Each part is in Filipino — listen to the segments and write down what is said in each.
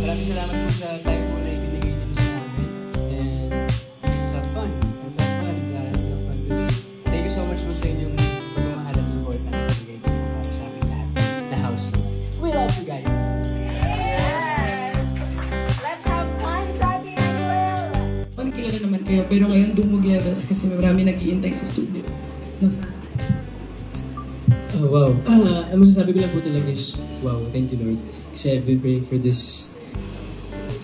Maraming salamat po sa time po na ibinigay niyo sa amin. And let's have fun. Let's have fun. Thank you so much po sa inyong pagmamahal at support na ibinigay niyo para sa amin lahat na housemates. We love you guys! Yes! Let's have fun, Sabi and Will! Kilala naman kayo, pero ngayon dumugyadas kasi marami nag-iintay sa studio. No fans. Oh, wow. Ang masasabi ko lang po talaga is, wow, thank you Lord. Kasi I've been praying for this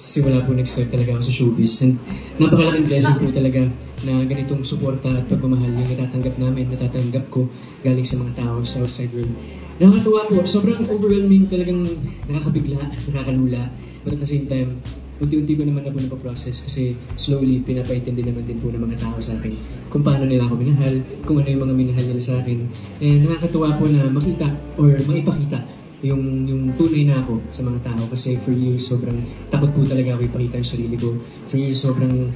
simula po nag-start talaga ako sa showbiz. And napakalaking blessing po talaga na ganitong suporta at pagmamahal yung natatanggap ko galing sa mga tao sa outside world. Nakakatuwa po, sobrang overwhelming, talagang nakakabigla, nakakalula. But at the same time, unti-unti ko naman na po napaprocess kasi slowly pinapaintindi naman din po ng mga tao sa akin kung paano nila ako minahal, kung ano yung mga minahal nila sa akin. And nakakatuwa po na makita or maipakita yung tunay na ako sa mga tao kasi for years sobrang takot po talaga ako ipakita yung sarili ko. For years sobrang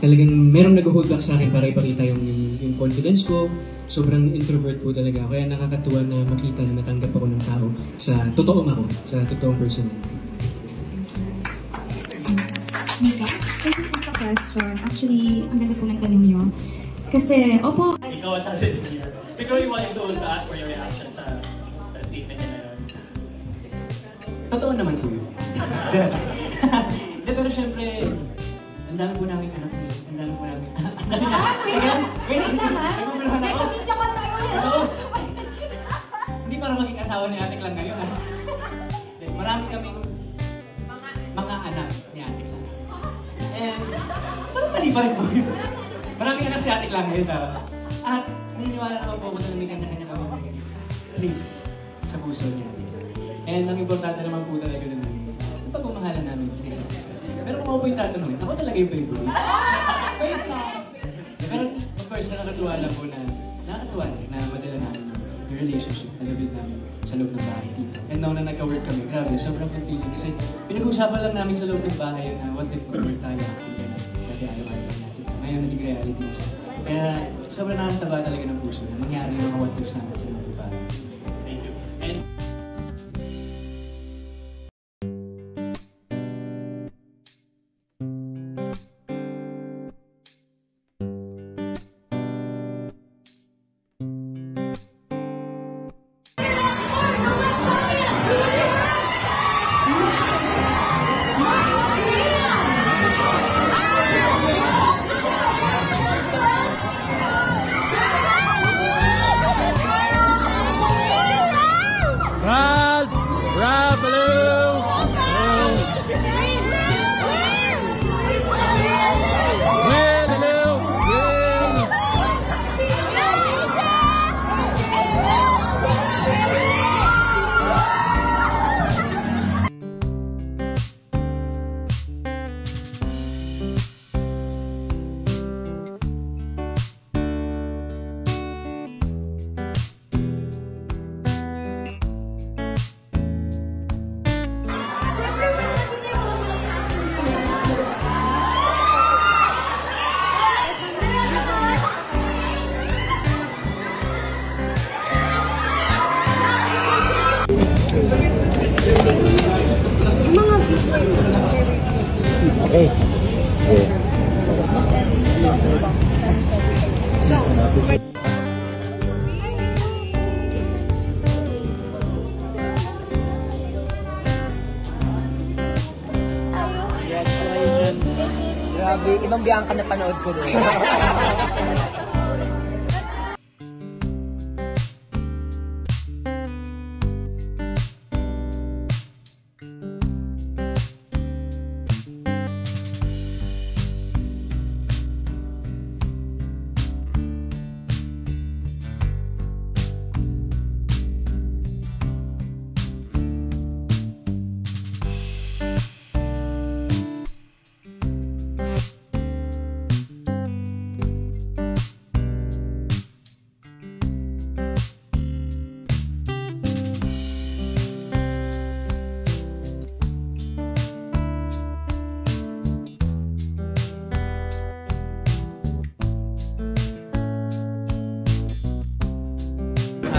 talagang merong nag-hold back sa akin para ipakita yung confidence ko. Sobrang introvert po talaga ako. Kaya nakakatuwa na makita na natanggap ako ng tao sa totoong ako, sa totoong personality. Thank you po sa question. Actually, ang ganda po ng tanong nyo. Kasi, opo. Ikaw at chances here. We really wanted to ask for your reaction sa statement niya na yun. Totoo naman po yun. Pero syempre, ang dami po namin anak niya. Ang dami po namin. Wait naman! Nasa video ko tayo yun! Hindi para maging asawa ni Ate Klang ngayon. Marami kaming mga anak ni Ate Klang. And, parang mali pa rin po yun. Maraming anak si Ate Klang ngayon. At naniniwala naman po ako na may kanya-kanya kami place sa puso niya. And ang importante naman po talaga nun yung pagmamahalan namin sa isa't isa. Pero kung ako po yung tatanungin, ako talaga yung favorite. Pero of course, nakakatuwa lang po na madala namin yung relationship na labit namin sa loob ng bahay dito. And now na nagka-work kami, grabe, sobrang fulfilling kasi pinag-uusapan lang namin sa loob ng bahay na what if mag-work tayo actually dati ayaw-ayaw natin. Ngayon naging reality mo siya. Kaya sobrang nakataba talaga ng puso na mangyari yung mga what ifs namin sa loob ng bahay. Thank you. And Grabe, ibang Bianca na panood ko doon.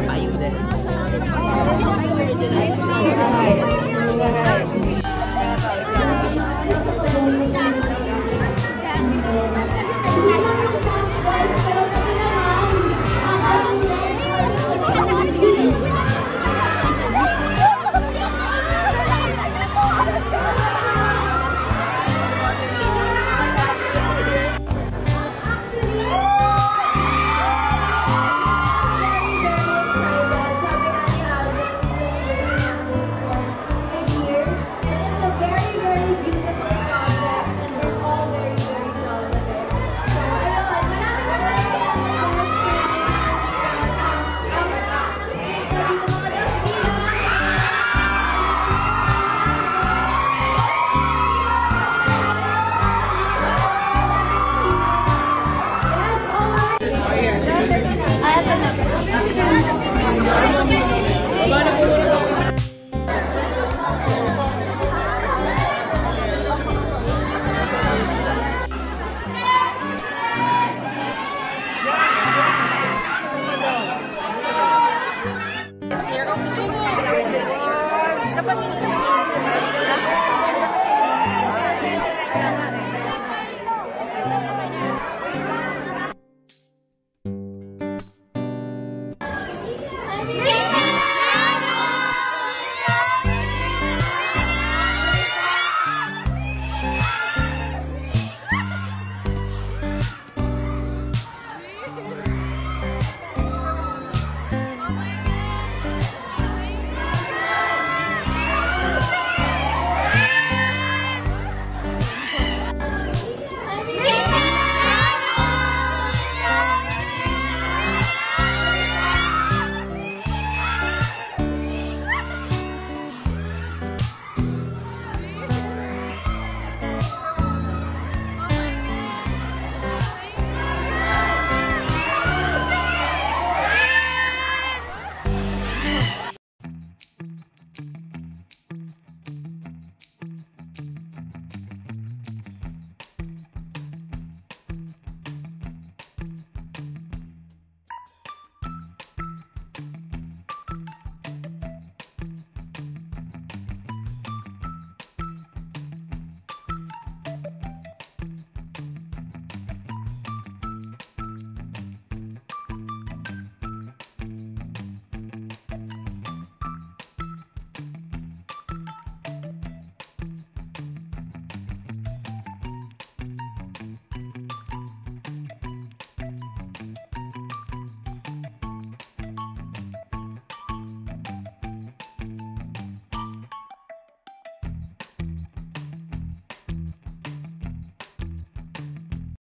Ayun din.